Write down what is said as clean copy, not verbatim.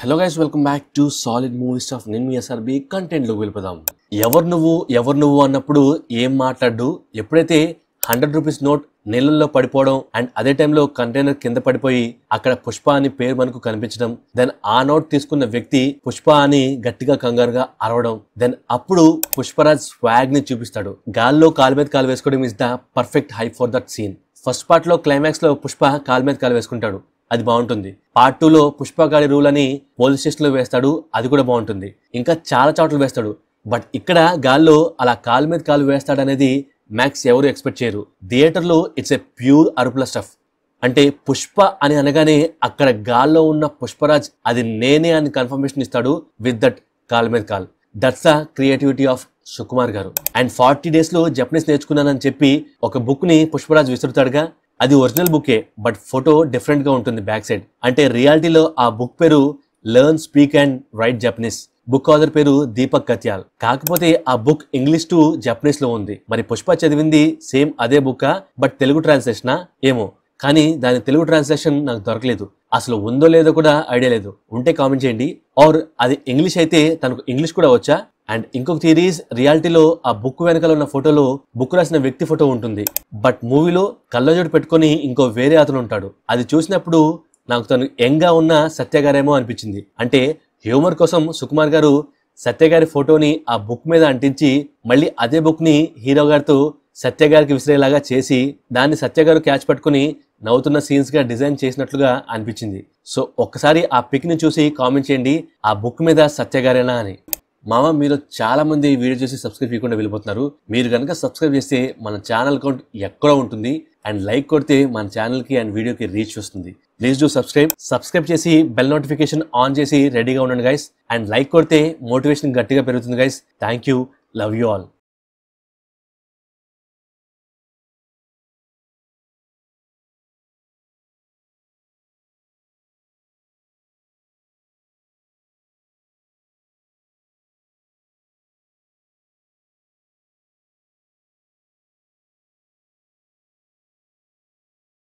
Hello guys, welcome back to solid movies of నేను మీ SRB. Content లోకి వెళ్ళిపోదాం. ఎవరు నువ్వు అన్నప్పుడు ఏం మాట్లాడు. ఎప్పుడైతే 100 రూపీస్ నోట్ నీళ్ళల్లో పడిపోవడం అండ్ అదే టైంలో కంటైనర్ కింద పడిపోయి అక్కడ పుష్ప అని పేరు మనకు కనిపించడం, దెన్ ఆ నోట్ తీసుకున్న వ్యక్తి పుష్ప అని గట్టిగా కంగారుగా అరవడం, దెన్ అప్పుడు పుష్పరాజ్ స్వాగ్ ని చూపిస్తాడు. గాల్లో కాలు మీద కాలు వేసుకోవడం is the perfect hype for that scene. First part లో క్లైమాక్స్ లో పుష్ప కాలు మీద కాలు వేసుకుంటాడు, అది బాగుంటుంది. పార్ట్ 2లో పుష్ప గాడి రూల్ అని పోలీస్ స్టేషన్ లో వేస్తాడు, అది కూడా బాగుంటుంది. ఇంకా చాలా చోట్ల వేస్తాడు. బట్ ఇక్కడ గాల్లో అలా కాలు మీద కాలు వేస్తాడనేది మ్యాక్స్ ఎవరు ఎక్స్పెక్ట్ చేయరు. థియేటర్ లో ఇట్స్ ఎ ప్యూర్ అరుపుల స్టఫ్. అంటే పుష్ప అని అనగానే అక్కడ గాల్లో ఉన్న పుష్పరాజ్ అది నేనే అని కన్ఫర్మేషన్ ఇస్తాడు విత్ దట్ కాల్ మీద call. That's the creativity of Sukumar garu. And 40 days లో జపనీస్ నేర్చుకున్నానని చెప్పి ఒక బుక్ ని పుష్పరాజ్ విసురుతాడుగా, అది ఒరిజినల్ బుకే, బట్ ఫోటో డిఫరెంట్ గా ఉంటుంది బ్యాక్ సైడ్. అంటే రియాలిటీలో ఆ బుక్ పేరు learn speak and write Japanese. Book author పేరు దీపక్ కత్యాల్. కాకపోతే ఆ బుక్ ఇంగ్లీష్ టు జపనీస్ లో ఉంది. మరి పుష్ప చదివింది సేమ్ అదే బుక్, బట్ తెలుగు ట్రాన్స్లేషనా ఏమో. కానీ దాని తెలుగు ట్రాన్స్లేషన్ నాకు దొరకలేదు. అసలు ఉందో లేదో కూడా ఐడియా లేదు. ఉంటే కామెంట్ చేయండి. ఆర్ అది ఇంగ్లీష్ అయితే తనకు ఇంగ్లీష్ కూడా వచ్చా. అండ్ ఇంకొక థియరీస్, రియాలిటీలో ఆ బుక్ వెనకాల ఉన్న ఫోటోలో బుక్ రాసిన వ్యక్తి ఫోటో ఉంటుంది, బట్ మూవీలో కళ్ళజోడు పెట్టుకుని ఇంకో వేరే అతను ఉంటాడు. అది చూసినప్పుడు నాకు తను యంగ్ గా ఉన్న సత్య గారేమో అనిపించింది. అంటే హ్యూమర్ కోసం సుకుమార్ గారు సత్య గారి ఫోటోని ఆ బుక్ మీద అంటించి మళ్ళీ అదే బుక్ ని హీరో గారితో సత్య గారికి విసిరేలాగా చేసి దాన్ని సత్య గారు క్యాచ్ పట్టుకుని నవ్వుతున్న సీన్స్ గా డిజైన్ చేసినట్లుగా అనిపించింది. సో ఒక్కసారి ఆ పిక్ ని చూసి కామెంట్ చేయండి, ఆ బుక్ మీద సత్య గారేనా అని. మామ, మీరు చాలా మంది వీడియో చూసి సబ్స్క్రైబ్ చేయకుండా వెళ్ళిపోతున్నారు. మీరు కనుక సబ్స్క్రైబ్ చేస్తే మన ఛానల్ అకౌంట్ ఎక్కడో ఉంటుంది, అండ్ లైక్ కొడితే మన ఛానల్కి అండ్ వీడియోకి రీచ్ వస్తుంది. ప్లీజ్ డూ సబ్స్క్రైబ్ చేసి బెల్ నోటిఫికేషన్ ఆన్ చేసి రెడీగా ఉండండి గైస్. అండ్ లైక్ కొడితే మోటివేషన్ గట్టిగా పెరుగుతుంది guys. Thank you, love you all.